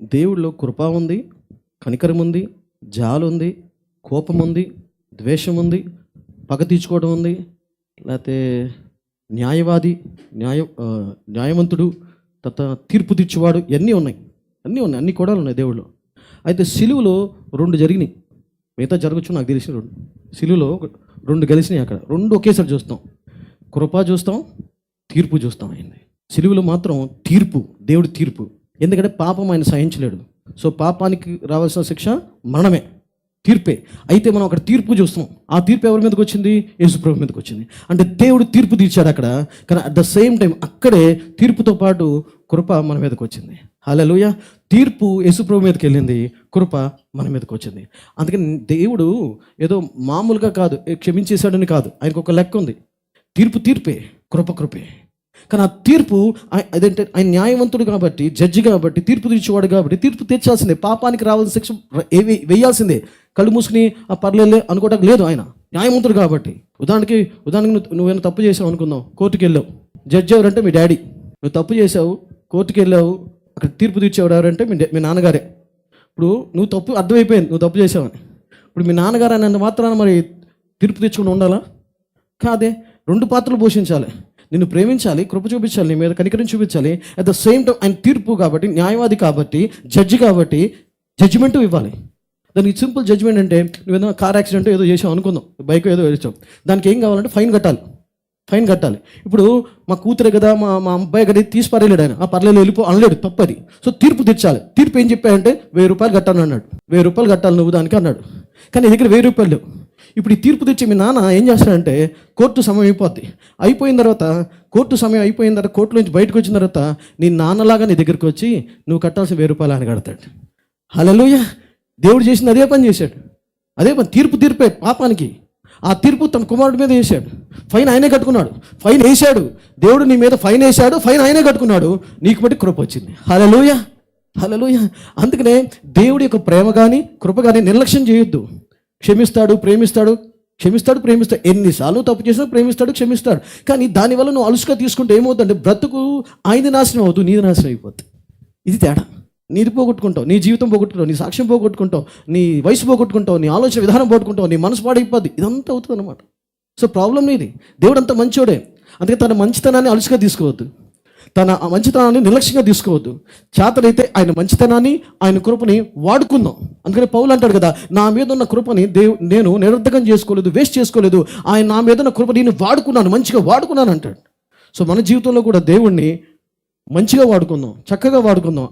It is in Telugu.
దేవుడిలో కృప ఉంది, కనికరం ఉంది, జాలి ఉంది, కోపం ఉంది, ద్వేషం ఉంది, పగ తీర్చుకోవడం ఉంది, లేకపోతే న్యాయవాది, న్యాయవంతుడు, తర్వాత తీర్పు తీర్చువాడు, ఇవన్నీ ఉన్నాయి. అన్నీ కూడా ఉన్నాయి దేవుళ్ళు. అయితే సిలువలో 2 జరిగినాయి. మిగతా జరగచ్చు నాకు తెలిసి 2. సిలువలో 2 కలిసినాయి. అక్కడ 2 ఒకేసారి చూస్తాం. కృప చూస్తాం, తీర్పు చూస్తాం. అయింది సిలువలో మాత్రం తీర్పు, దేవుడి తీర్పు. ఎందుకంటే పాపం ఆయన సహించలేడు. సో పాపానికి రావాల్సిన శిక్ష మరణమే, తీర్పే. అయితే మనం అక్కడ తీర్పు చూస్తాం. ఆ తీర్పు ఎవరి మీదకి వచ్చింది? యేసుప్రభు మీదకి వచ్చింది. అంటే దేవుడు తీర్పు తీర్చాడు అక్కడ. కానీ అట్ ద సేమ్ టైం అక్కడే తీర్పుతో పాటు కృప మన మీదకి వచ్చింది. హల్లెలూయా. తీర్పు యేసుప్రభు మీదకి వెళ్ళింది, కృప మన మీదకి వచ్చింది. అందుకని దేవుడు ఏదో మామూలుగా కాదు, క్షమించేశాడని కాదు. ఆయనకు ఒక లెక్క ఉంది. తీర్పు తీర్పే, కృప కృపే. కానీ ఆ తీర్పు అదేంటే ఆయన న్యాయవంతుడు కాబట్టి, జడ్జి కాబట్టి, తీర్పు తీర్చేవాడు కాబట్టి తీర్పు తీర్చాల్సిందే. పాపానికి రావాల్సిన శిక్ష వేయాల్సిందే. కళ్ళు మూసుకుని ఆ పర్లేదు అనుకోవడానికి లేదు. ఆయన న్యాయవంతుడు కాబట్టి. ఉదాహరణకి నువ్వేమైనా తప్పు చేసావు అనుకుందాం, కోర్టుకి వెళ్ళావు. జడ్జి ఎవరంటే మీ డాడీ. నువ్వు తప్పు చేసావు, కోర్టుకి వెళ్ళావు, అక్కడ తీర్పు తీర్చేవాడు ఎవరంటే మీ నాన్నగారే. ఇప్పుడు నువ్వు తప్పు అర్థమైపోయింది, నువ్వు తప్పు చేసావని. ఇప్పుడు మీ నాన్నగారు అన్నంత మాత్రాన మరి తీర్పు తెచ్చుకుని ఉండాలా? కాదే. 2 పాత్రలు పోషించాలి. నిన్ను ప్రేమించాలి, కృప చూపించాలి, నీ మీద కనికరం చూపించాలి. అట్ ద సేమ్ టైం ఆయన తీర్పు కాబట్టి, న్యాయవాది కాబట్టి, జడ్జి కాబట్టి జడ్జిమెంటు ఇవ్వాలి. దానికి సింపుల్ జడ్జిమెంట్ అంటే, నువ్వు ఏదైనా కార్ యాక్సిడెంట్ ఏదో చేసావు అనుకుందాం, బైక్ ఏదో వేసావు, దానికి ఏం కావాలంటే ఫైన్ కట్టాలి. ఇప్పుడు మా కూతురే కదా, మా అబ్బాయి కదా, తీసి పర్లేదు ఆయన, ఆ పర్లేదు వెళ్ళిపో అనలేడు, తప్పది. సో తీర్పు తెచ్చాలి. తీర్పు ఏం చెప్పాయంటే 1000 రూపాయలు కట్టాను అన్నాడు. 1000 రూపాయలు కట్టాలి నువ్వు దానికి అన్నాడు. కానీ నీ దగ్గర 1000 రూపాయలు లేవు. ఇప్పుడు ఈ తీర్పు తెచ్చి మీ నాన్న ఏం చేస్తాడంటే, కోర్టు సమయం అయిపోయిన తర్వాత కోర్టులోంచి బయటకు వచ్చిన తర్వాత నీ నాన్నలాగా నీ దగ్గరికి వచ్చి నువ్వు కట్టాల్సిన 1000 రూపాయలు ఆయన కడతాడు. హల్లెలూయా. దేవుడు చేసింది అదే పని చేశాడు. అదే పని, తీర్పే పాపానికి. ఆ తీర్పు తన కుమారుడి మీద వేశాడు. ఫైన్ ఆయనే కట్టుకున్నాడు. ఫైన్ వేశాడు దేవుడు, నీ మీద ఫైన్ వేశాడు, ఫైన్ ఆయనే కట్టుకున్నాడు. నీకు బట్టి కృప వచ్చింది. హల్లెలూయా. అందుకనే దేవుడి యొక్క ప్రేమ కానీ కృప కానీ నిర్లక్ష్యం చేయొద్దు. క్షమిస్తాడు, ప్రేమిస్తాడు. ఎన్నిసార్లు తప్పు చేసినా ప్రేమిస్తాడు, క్షమిస్తాడు. కానీ దానివల్ల నువ్వు అలుసుగా తీసుకుంటే ఏమవుతుందంటే, బ్రతుకు ఆయన నాశనం అవుతుంది, నీది నాశనం అయిపోతుంది. ఇది తేడా. నీది పోగొట్టుకుంటావు, నీ జీవితం పోగొట్టుకుంటావు, నీ సాక్ష్యం పోగొట్టుకుంటావు, నీ వయసు పోగొట్టుకుంటావు, నీ ఆలోచన విధానం పోగొట్టుకుంటావు, నీ మనసు పాడైపోద్ది. ఇదంతా అవుతుంది అనమాట. సో ప్రాబ్లం నీది. దేవుడు అంతా మంచోడే. అందుకే తన మంచితనాన్ని అలుసుగా తీసుకోవద్దు, తన మంచితనాన్ని నిర్లక్ష్యంగా తీసుకోవద్దు. చేతనైతే ఆయన మంచితనాన్ని, ఆయన కృపని వాడుకుందాం. అందుకని పౌలు అంటాడు కదా, నా మీద ఉన్న కృపని నేను నిరర్థకం చేసుకోలేదు, వేస్ట్ చేసుకోలేదు. ఆయన నా మీద ఉన్న కృపని నేను వాడుకున్నాను, మంచిగా వాడుకున్నాను అంటాడు. సో మన జీవితంలో కూడా దేవుణ్ణి మంచిగా వాడుకుందాం, చక్కగా వాడుకుందాం.